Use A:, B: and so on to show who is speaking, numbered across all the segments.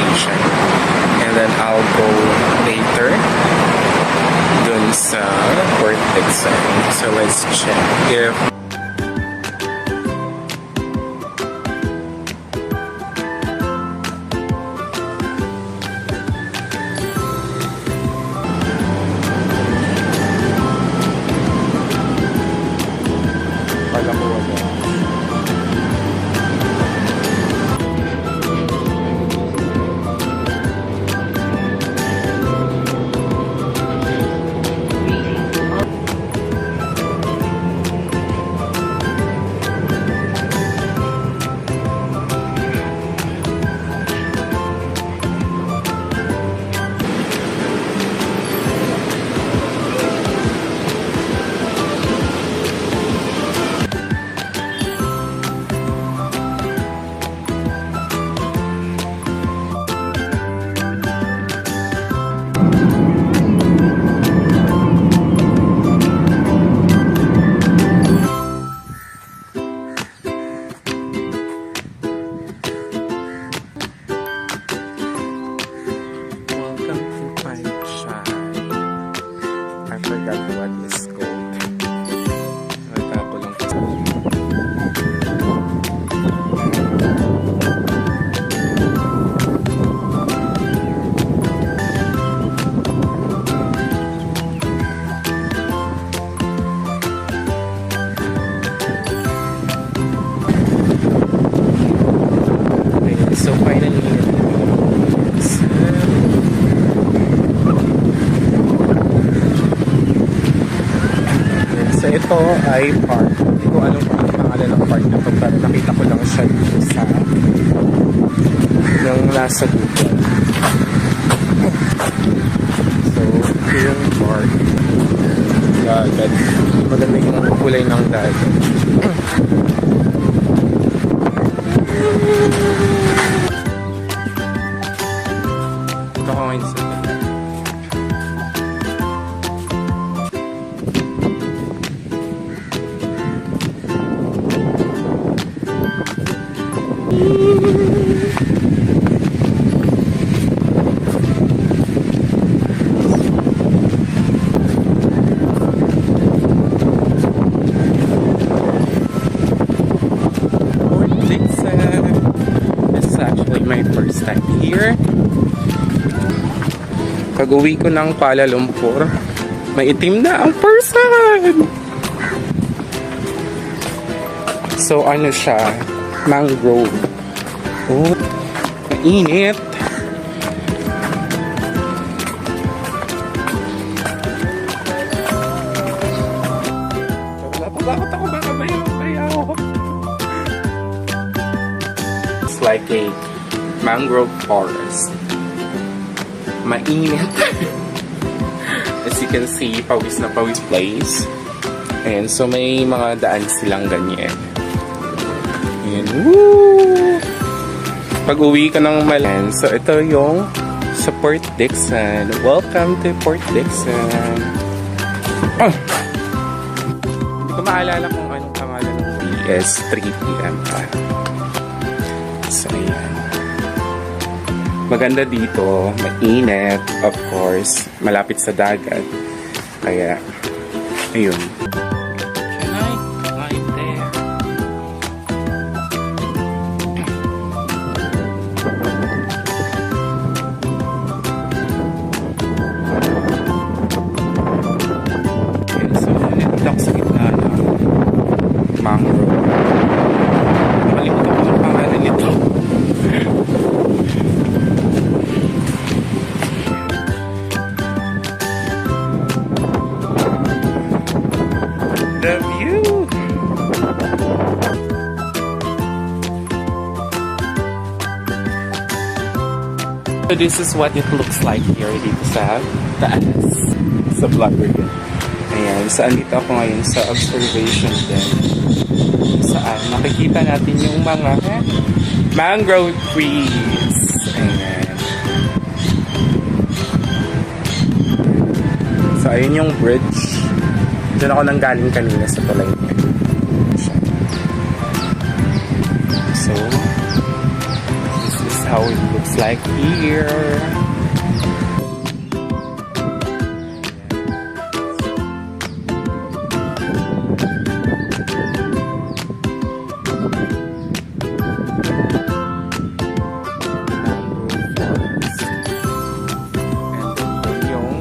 A: station. And then I'll go later dun sa Port Dixon. So let's check if pala ko wala. So finally, so ito ay park. Hindi ko alam kung ang pangalan ng park na ito, pero nakita ko lang siya dito sa yung nasa Google. So, ito yung park. Dagat. Maganda yung kulay ng dagat. Ito ko ngayon sa dagat. My first time here. Pag-uwi ko ng Kuala Lumpur, may itim na ang person. So ano siya? Mangrove. Oh, mainit. Natakot ako, baka bayaw. It's like a mangrove forest. Mainit. As you can see, pawis na pawis place. And so may mga daan silang ganyan. And woo! Pag-uwi ka ng Malan. So ito yung sa Port Dixon. Welcome to Port Dixon. Oh! Hindi ko maalala kung anong pangalan ng BS 3 PM pa. So ayan. Maganda dito, mainit, of course, malapit sa dagat. Kaya, ayun. Can I climb there? Okay, so, nandito ako sa gitna ng mangrove. Nakalimutan ko ang pangalan nito. The view. So this is what it looks like here dito sa taas sa vlogger din. Ayan, saan dito ako ngayon sa observation din. Saan makikita natin yung mga mangrove trees. Ayan. So ayun yung bridge. Diyan ako nanggaling kanina sa tulay niya. So, this is how it looks like here.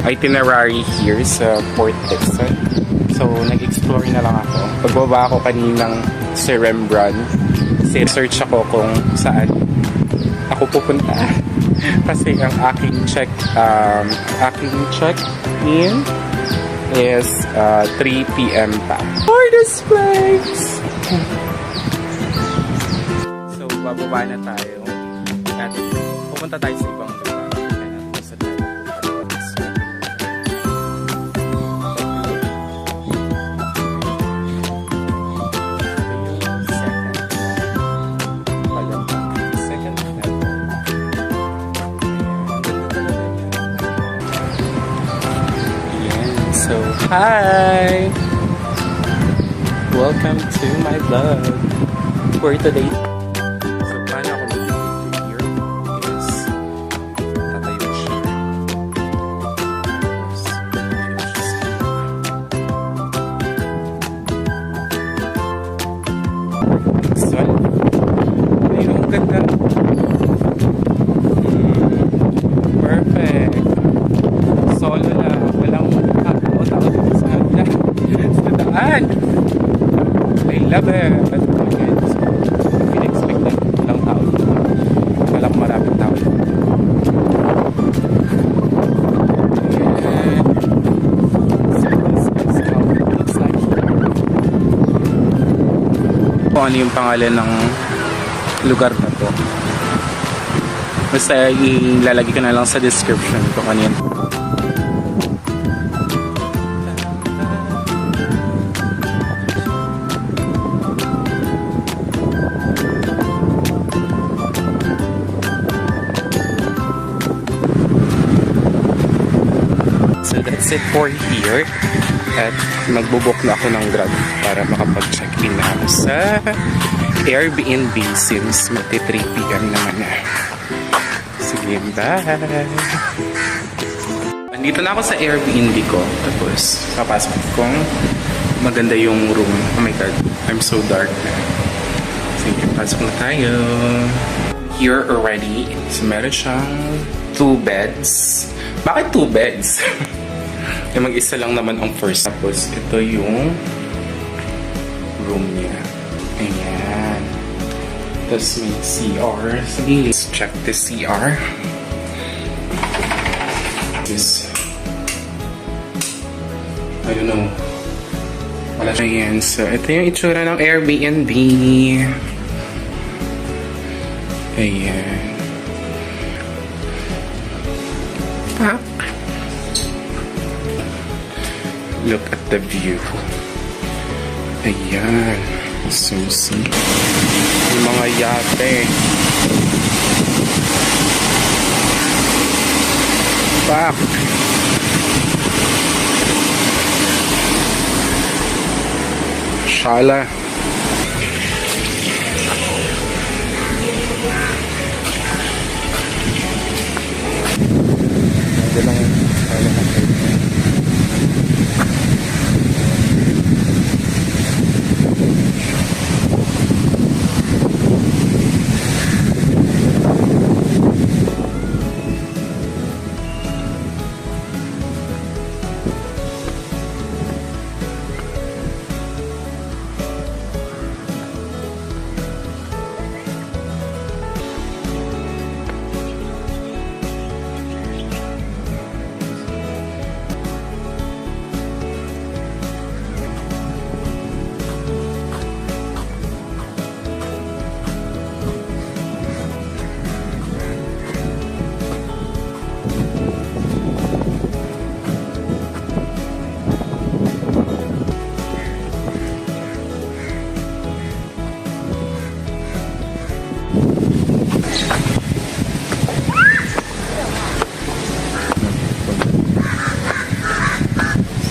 A: Itinerary here sa Port Dickson. So, nag-explore na lang ako. Pagbaba ako kaninang sa Rembrandt, search ako kung saan ako pupunta. Kasi ang aking check-in is 3 p.m. pa. For this place! So, bababa na tayo. At pupunta tayo sa ibang lugar. So, hi! Welcome to my vlog for today. So, paano ako mag-video here is tatayo siya. So, ayun, ang ganda. Perfect. Solo lang. Walang I love it. Again, so, in-expected lang tao. Walang maraming tao. Kung ano yung pangalan ng lugar na to. Basta ilalagay ko na lang sa description kung ano yan. So that's it for here. At magbubuk na ako ng Grab para makapag-check-in na ako sa Airbnb since magti 3 p.m. naman na. Sige, bye! Andito na ako sa Airbnb ko. Tapos, papasok kong maganda yung room. Oh my God, I'm so dark na. Sige, pasok na tayo. Here already. So, meron siyang 2 beds. Bakit 2 beds? Yung mag-isa lang naman ang first. Tapos, ito yung room niya. Ayan. Tapos, may CR. Sige, let's check the CR. This, I don't know. Wala siya. Ayan. So, ito yung itsura ng Airbnb. Ayan. Ah. Look at the view. Ayan. Susi. Yung mga yate. Pak! Shala. Ito lang. Shala na kayo.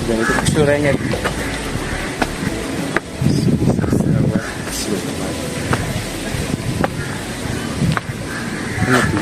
A: Ganito ang tsura niya. Ano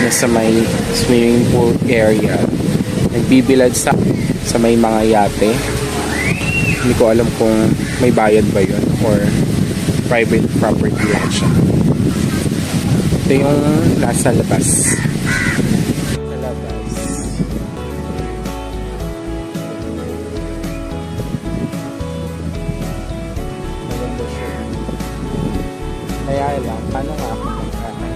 A: na sa may swimming pool area. Nagbibilad sa may mga yate. Hindi ko alam kung may bayad ba yun or private property lang siya. Ito yung nasa labas. Sa labas. Maganda siya. Kaya lang, paano nga ako magkakaroon?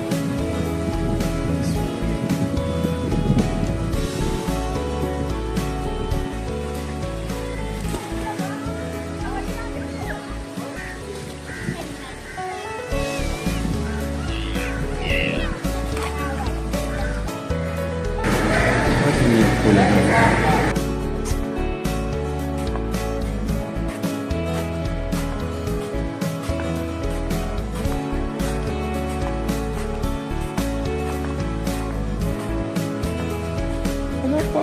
A: Ano pa?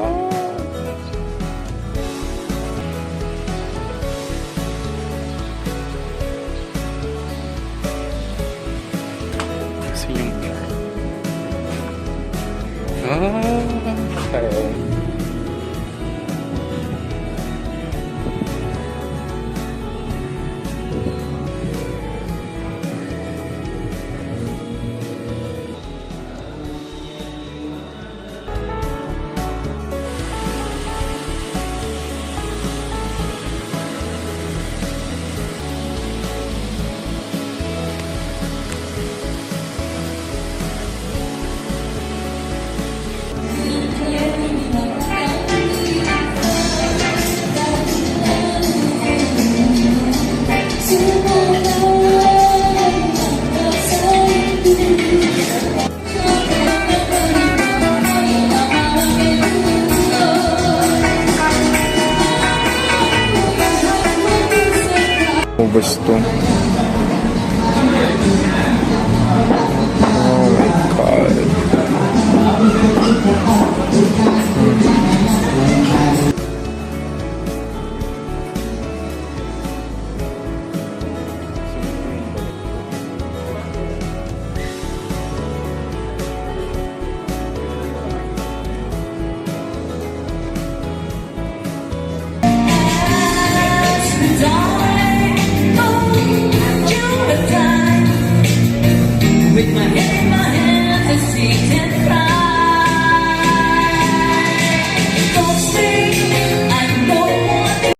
A: Kasi yung okay. Gusto. Oh my God.
B: Dawn